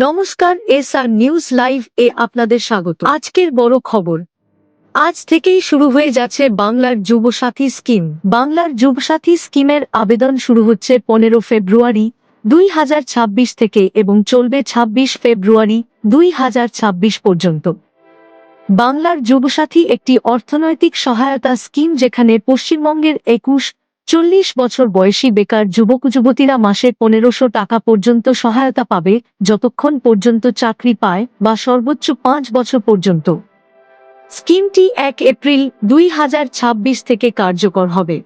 নমস্কার, SR news live এ আপনাদের স্বাগত। আজকের বড় খবর, আজ থেকেই শুরু হয়ে যাচ্ছে বাংলার যুবসাথী স্কিম। বাংলার যুবসাথী স্কিমের আবেদন শুরু হচ্ছে 15 ফেব্রুয়ারি 2026 থেকে এবং চলবে 26 ফেব্রুয়ারি 2026 পর্যন্ত। বাংলার যুবসাথী একটি অর্থনৈতিক সহায়তা স্কিম, যেখানে পশ্চিমবঙ্গের 21-40 বছর বয়সী বেকার যুবক যুবতীরা মাসে 1500 টাকা পর্যন্ত সহায়তা পাবে, যতক্ষণ পর্যন্ত চাকরি পায়, বা সর্বোচ্চ 5 বছর পর্যন্ত। স্কিমটি 1 এপ্রিল 2026 থেকে কার্যকর হবে।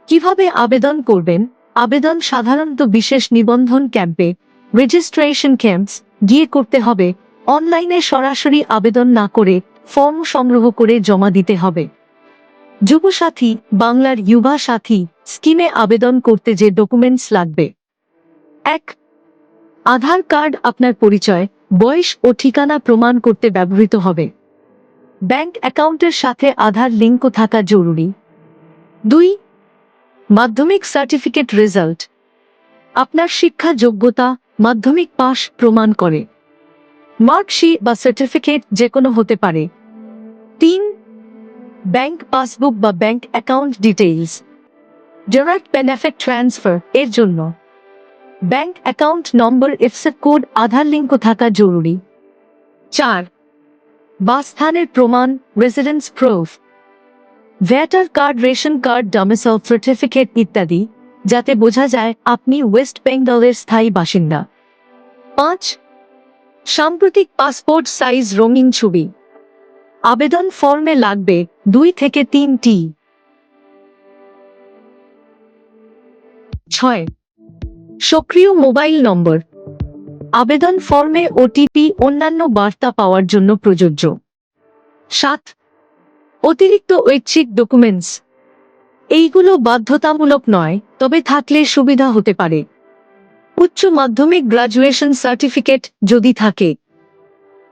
কিভাবে আবেদন করবেন? আবেদন সাধারণত বিশেষ নিবন্ধন ক্যাম্পে, রেজিস্ট্রেশন ক্যাম্পস গিয়ে করতে হবে। অনলাইনে সরাসরি আবেদন না করে ফর্ম সংগ্রহ করে জমা দিতে হবে। যুবসাথী, বাংলার যুবা সাথী স্কিমে আবেদন করতে যে ডকুমেন্টস লাগবে: 1. আধার কার্ড আপনার পরিচয়, বয়স ও ঠিকানা প্রমাণ করতে ব্যবহৃত হবে। ব্যাংক অ্যাকাউন্টের সাথে আধার লিঙ্ক থাকা জরুরি। 2. মাধ্যমিক সার্টিফিকেট রেজাল্ট আপনার শিক্ষা যোগ্যতা, মাধ্যমিক পাস প্রমাণ করে। মার্কশিট বা সার্টিফিকেট যে কোনো হতে পারে। 3. ব্যাংক পাসবুক বা bank account details. Direct benefit transfer এর জন্য bank account number, FSA code, Aadhaar link থাকা জরুরি। 4. বাসস্থানের প্রমাণ, residence proof, voter card, ration card, domicile certificate ইত্যাদি, যাতে বোঝা যায় আপনি ওয়েস্ট বেঙ্গলের স্থায়ী বাসিন্দা। 5. সাম্প্রতিক পাসপোর্ট সাইজ রঙিন ছবি। আবেদন ফর্মে লাগবে 2 থেকে 3টি। 6. সক্রিয় মোবাইল নম্বর। আবেদন ফর্মে ওটিপি অন্যান্য বার্তা পাওয়ার জন্য প্রযোজ্য। 7. অতিরিক্ত ঐচ্ছিক ডকুমেন্টস। এইগুলো বাধ্যতামূলক নয়, তবে থাকলে সুবিধা হতে পারে। উচ্চ মাধ্যমিক গ্রাজুয়েশন সার্টিফিকেট যদি থাকে।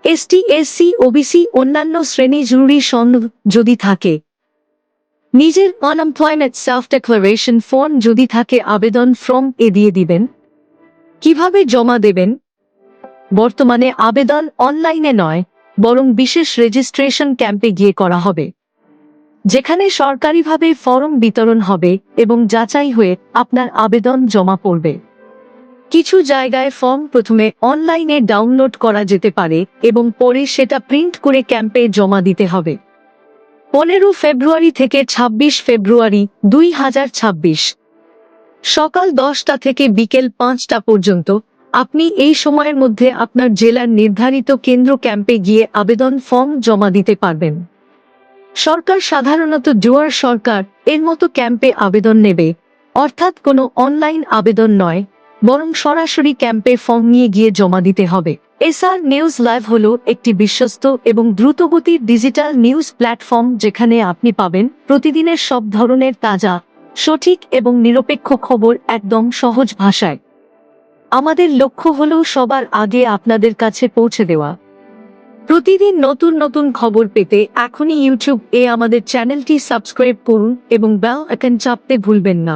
এসটি, এসসি, ওবিসি অন্যান্য শ্রেণী জরুরি সনদ যদি থাকে। নিজের আনএমপ্লয়মেন্ট সেলফ ডিক্লারেশন ফর্ম যদি থাকে, আবেদন ফর্ম দিয়ে দিবেন। কিভাবে জমা দেবেন? বর্তমানে আবেদন অনলাইনে নয়, বরং বিশেষ রেজিস্ট্রেশন ক্যাম্পে গিয়ে করা হবে, যেখানে সরকারিভাবে ফর্ম বিতরণ হবে এবং যাচাই হয়ে আপনার আবেদন জমা পড়বে। কিছু জায়গায় ফর্ম প্রথমে অনলাইনে ডাউনলোড করা যেতে পারে এবং পরে সেটা প্রিন্ট করে ক্যাম্পে জমা দিতে হবে। 15 ফেব্রুয়ারি থেকে 26 ফেব্রুয়ারি 2026 সকাল 10টা থেকে বিকেল 5টা পর্যন্ত আপনি এই সময়ের মধ্যে আপনার জেলার নির্ধারিত কেন্দ্র ক্যাম্পে গিয়ে আবেদন ফর্ম জমা দিতে পারবেন। সরকার সাধারণত দুয়ার সরকার এর মতো ক্যাম্পে আবেদন নেবে, অর্থাৎ কোনো অনলাইন আবেদন নয়, বরং সরাসরি ক্যাম্পে ফর্ম নিয়ে গিয়ে জমা দিতে হবে। এসআর নিউজ লাইভ হলো একটি বিশ্বস্ত এবং দ্রুতগতির ডিজিটাল নিউজ প্ল্যাটফর্ম, যেখানে আপনি পাবেন প্রতিদিনের সব ধরনের তাজা, সঠিক এবং নিরপেক্ষ খবর একদম সহজ ভাষায়। আমাদের লক্ষ্য হলো সবার আগে আপনাদের কাছে পৌঁছে দেওয়া। প্রতিদিন নতুন নতুন খবর পেতে এখনই ইউটিউব আমাদের চ্যানেলটি সাবস্ক্রাইব করুন এবং বেল আইকন চাপতে ভুলবেন না।